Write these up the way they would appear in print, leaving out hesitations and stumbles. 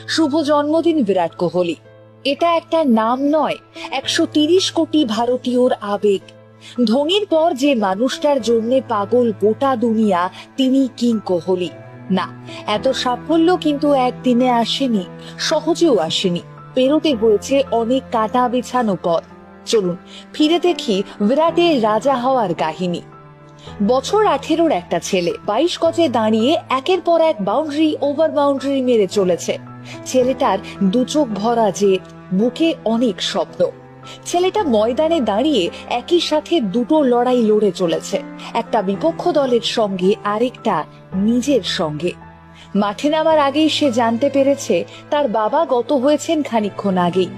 শুভ জন্মদিন বিরাট কোহলি। এটা একটা নাম নয়, 130 কোটি ভারতীয়র আবেগ। ধোনির পর যে মানুষটার জন্য পাগল গোটা দুনিয়া, তিনি কিং কোহলি। না, এত সাফল্য কিন্তু একদিনে আসেনি, সহজেও আসেনি। পেরোতে হয়েছে অনেক কাটা বিছানো পথ। চলুন ফিরে দেখি বিরাটের রাজা হওয়ার কাহিনী। বছর 18-র একটা ছেলে 22 গজে দাঁড়িয়ে একের পর এক বাউন্ডারি ওভার বাউন্ডারি মেরে চলেছে। ছেলেটার দু চোখ ভরা যে, বুকে অনেক স্বপ্ন। ছেলেটা ময়দানে দাঁড়িয়ে একই সাথে দুটো লড়াই লড়ে চলেছে, একটা বিপক্ষ দলের সঙ্গে, আরেকটা নিজের সঙ্গে। মাঠে নামার আগেই সে জানতে পেরেছে তার বাবা গত হয়েছেন খানিকক্ষণ আগেই।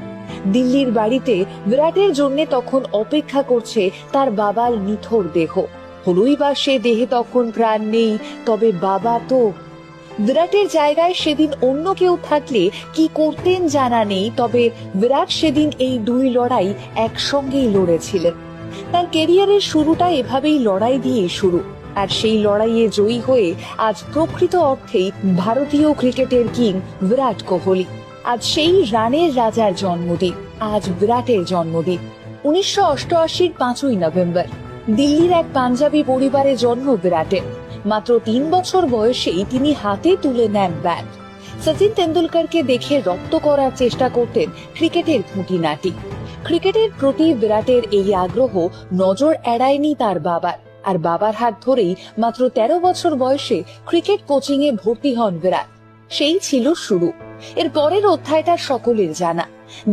দিল্লির বাড়িতে বিরাটের জন্য তখন অপেক্ষা করছে তার বাবার নিথর দেহ। হলুই বা সে দেহে তখন প্রাণ নেই, তবে বাবা তো। বিরাটের জায়গায় সেদিন অন্য কেউ থাকলে কি করতেন জানা নেই, তবে বিরাট সেদিন এই দুই লড়াই একসঙ্গেই লড়েছিলেন। তার কেরিয়ারের শুরুটা এভাবেই লড়াই দিয়ে শুরু, আর সেই লড়াইয়ে জয়ী হয়ে আজ প্রকৃত অর্থেই ভারতীয় ক্রিকেটের কিং বিরাট কোহলি। আজ সেই রানের রাজার জন্মদিন, আজ বিরাটের জন্মদিন। 1988-র 5ই নভেম্বর দিল্লির এক পাঞ্জাবি পরিবারে জন্ম বিরাটের। মাত্র 3 বছর বয়সেই তিনি হাতে তুলে নেন ব্যাট। সচিন তেন্ডুলকরকে দেখে রপ্ত করার চেষ্টা করতেন ক্রিকেটের খুঁটিনাটি। ক্রিকেটের প্রতি বিরাটের এই আগ্রহ নজর এড়ায়নি তার বাবার, আর বাবার হাত ধরেই মাত্র 13 বছর বয়সে ক্রিকেট কোচিং এ ভর্তি হন বিরাট। সেই ছিল শুরু। এর পরের অধ্যায়টা সকলের জানা।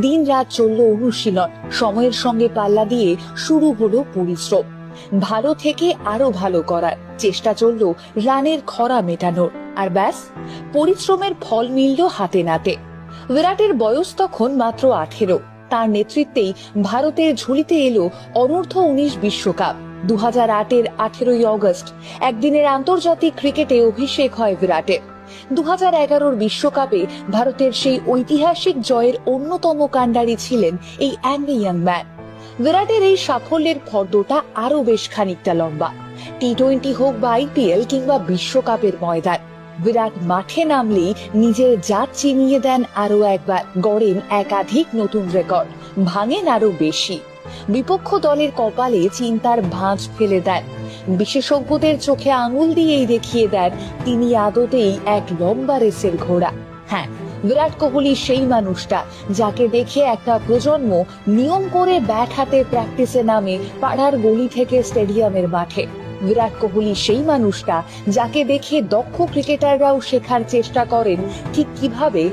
দিন রাত চলল অনুশীলন, সময়ের সঙ্গে পাল্লা দিয়ে শুরু হলো পরিশ্রম। ভালো থেকে আরো ভালো করার চেষ্টা চলল, রানের খরা মেটানোর, আর ব্যাস, পরিশ্রমের ফল মিলল হাতে নাতে। বিরাটের বয়স তখন মাত্র 18। তার নেতৃত্বেই ভারতের ঝুলিতে এলো অনূর্ধ্ব-19 বিশ্বকাপ। 2008-এর 18ই অগস্ট একদিনের আন্তর্জাতিক ক্রিকেটে অভিষেক হয় বিরাটের। 2011-র বিশ্বকাপে ভারতের সেই ঐতিহাসিক জয়ের অন্যতম কাণ্ডারি ছিলেন এই অ্যাংরি ইয়াং ম্যান। বিরাটের এই সাফল্যের ফর্দটা আরো বেশ খানিকটা লম্বা। টি-20 হোক বা IPL কিংবা বিশ্বকাপের ময়দান, বিরাট মাঠে নামলেই নিজের জাত চিনিয়ে দেন আরো একবার, গড়েন একাধিক নতুন রেকর্ড, ভাঙেন আরো বেশি। বিপক্ষ দলের কপালে চিন্তার ভাঁজ ফেলে দেন। বিশেষজ্ঞদের চোখে আঙুল দিয়েই দেখিয়ে দেন তিনি আদতেই এক লম্বা রেসের ঘোড়া। হ্যাঁ, বিরাট কোহলি সেই মানুষটা যাকে দেখে একটা প্রজন্ম নিয়ম করে ব্যাট হাতে প্র্যাকটিসে নামে পাড়ার গলি থেকে স্টেডিয়ামের মাঠে। বিরাট কোহলি সেই মানুষটা যাকে দেখে দক্ষ ক্রিকেটাররাও শেখার চেষ্টা করেন ঠিক কিভাবে